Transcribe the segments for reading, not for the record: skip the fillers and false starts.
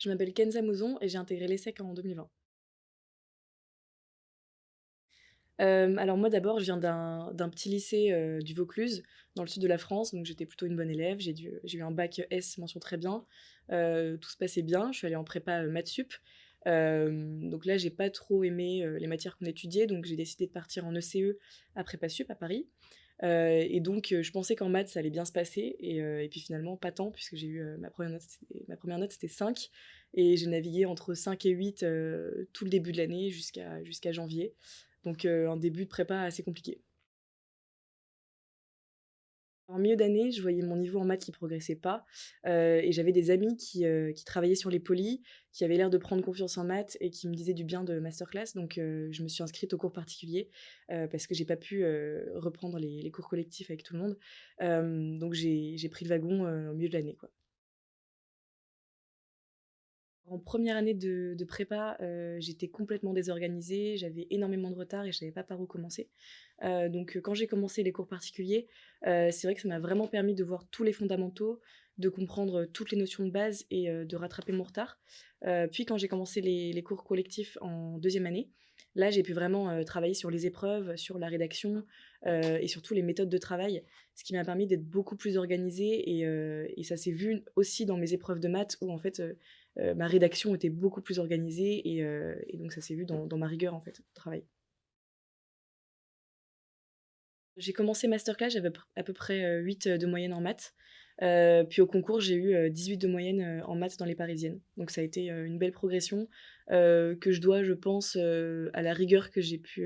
Je m'appelle Kenza Mouzon et j'ai intégré l'ESSEC en 2020. Alors moi d'abord je viens d'un petit lycée, du Vaucluse, dans le sud de la France, donc j'étais plutôt une bonne élève. J'ai eu un bac S mention très bien, tout se passait bien. Je suis allée en prépa, maths sup, donc là j'ai pas trop aimé, les matières qu'on étudiait, donc j'ai décidé de partir en ECE à prépa sup à Paris, et donc je pensais qu'en maths ça allait bien se passer et puis finalement pas tant puisque j'ai eu, ma première note c'était 5 et j'ai navigué entre 5 et 8, tout le début de l'année jusqu'à janvier. Donc un début de prépa assez compliqué. En milieu d'année, je voyais mon niveau en maths qui progressait pas, et j'avais des amis qui travaillaient sur les polys, qui avaient l'air de prendre confiance en maths et qui me disaient du bien de masterclass. Donc je me suis inscrite aux cours particuliers, parce que j'ai pas pu, reprendre les cours collectifs avec tout le monde. Donc j'ai pris le wagon, au milieu de l'année, quoi. En première année de prépa, j'étais complètement désorganisée, j'avais énormément de retard et je savais pas par où commencer. Donc quand j'ai commencé les cours particuliers, c'est vrai que ça m'a vraiment permis de voir tous les fondamentaux, de comprendre toutes les notions de base et de rattraper mon retard. Puis quand j'ai commencé les cours collectifs en deuxième année, là j'ai pu vraiment, travailler sur les épreuves, sur la rédaction, et surtout les méthodes de travail, ce qui m'a permis d'être beaucoup plus organisée et ça s'est vu aussi dans mes épreuves de maths où en fait, ma rédaction était beaucoup plus organisée et donc ça s'est vu dans ma rigueur en fait, de travail. J'ai commencé masterclass, j'avais à peu près, 8 de moyenne en maths. Puis au concours, j'ai eu, 18 de moyenne, en maths dans les parisiennes. Donc ça a été, une belle progression, que je dois, je pense, à la rigueur que j'ai pu,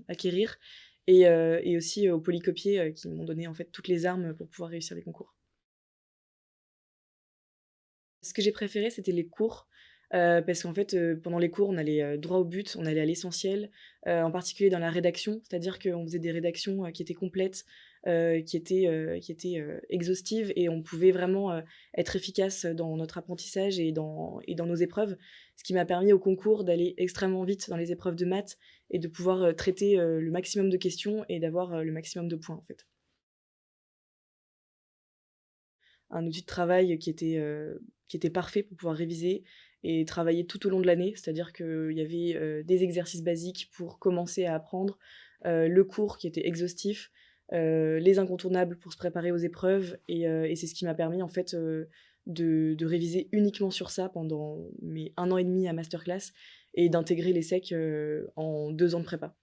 acquérir et aussi aux polycopiés, qui m'ont donné en fait toutes les armes pour pouvoir réussir les concours. Ce que j'ai préféré, c'était les cours, parce qu'en fait, pendant les cours, on allait, droit au but, on allait à l'essentiel, en particulier dans la rédaction. C'est-à-dire qu'on faisait des rédactions, qui étaient complètes, qui étaient exhaustives et on pouvait vraiment, être efficace dans notre apprentissage et dans nos épreuves. Ce qui m'a permis au concours d'aller extrêmement vite dans les épreuves de maths et de pouvoir, traiter, le maximum de questions et d'avoir, le maximum de points, en fait. Un outil de travail qui était parfait pour pouvoir réviser et travailler tout au long de l'année. C'est-à-dire qu'il y avait, des exercices basiques pour commencer à apprendre, le cours qui était exhaustif, les incontournables pour se préparer aux épreuves et c'est ce qui m'a permis en fait, de réviser uniquement sur ça pendant mes 1 an et demi à masterclass et d'intégrer l'ESSEC, en 2 ans de prépa.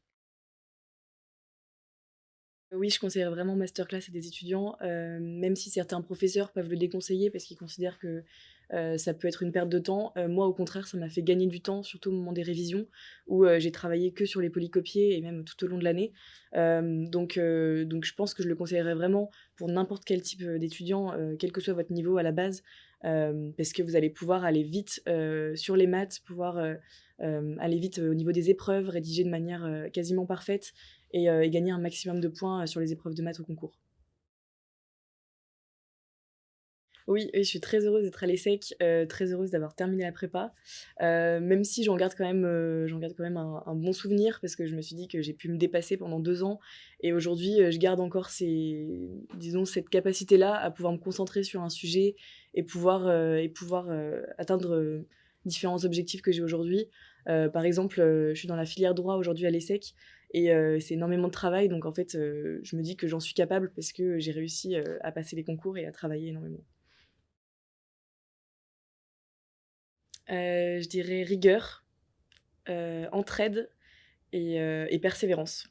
Oui, je conseillerais vraiment masterclass à des étudiants, même si certains professeurs peuvent le déconseiller parce qu'ils considèrent que, ça peut être une perte de temps. Moi, au contraire, ça m'a fait gagner du temps, surtout au moment des révisions où, j'ai travaillé que sur les polycopiés et même tout au long de l'année. Donc je pense que je le conseillerais vraiment pour n'importe quel type, d'étudiant, quel que soit votre niveau à la base, parce que vous allez pouvoir aller vite, sur les maths, pouvoir, aller vite, au niveau des épreuves, rédiger de manière, quasiment parfaite et gagner un maximum de points, sur les épreuves de maths au concours. Oui, oui, je suis très heureuse d'être à l'ESSEC, très heureuse d'avoir terminé la prépa, même si j'en garde quand même un bon souvenir parce que je me suis dit que j'ai pu me dépasser pendant 2 ans et aujourd'hui, je garde encore cette capacité-là à pouvoir me concentrer sur un sujet et pouvoir atteindre, différents objectifs que j'ai aujourd'hui. Par exemple, je suis dans la filière droit aujourd'hui à l'ESSEC et c'est énormément de travail donc en fait, je me dis que j'en suis capable parce que j'ai réussi, à passer les concours et à travailler énormément. Je dirais rigueur, entraide et persévérance.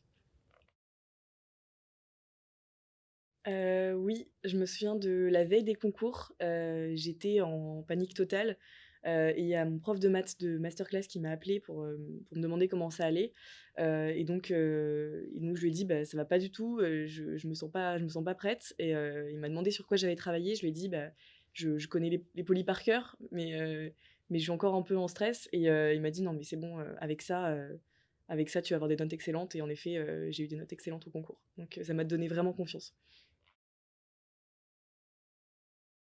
Oui, je me souviens de la veille des concours, j'étais en panique totale, et il y a mon prof de maths de masterclass qui m'a appelée pour me demander comment ça allait, et donc je lui ai dit: «Bah, ça va pas du tout, je me sens pas prête» et il m'a demandé sur quoi j'avais travaillé. Je lui ai dit: «Bah, je connais les polys par cœur, mais je suis encore un peu en stress» et il m'a dit: «Non, mais c'est bon, avec ça, tu vas avoir des notes excellentes» et en effet, j'ai eu des notes excellentes au concours. Donc ça m'a donné vraiment confiance.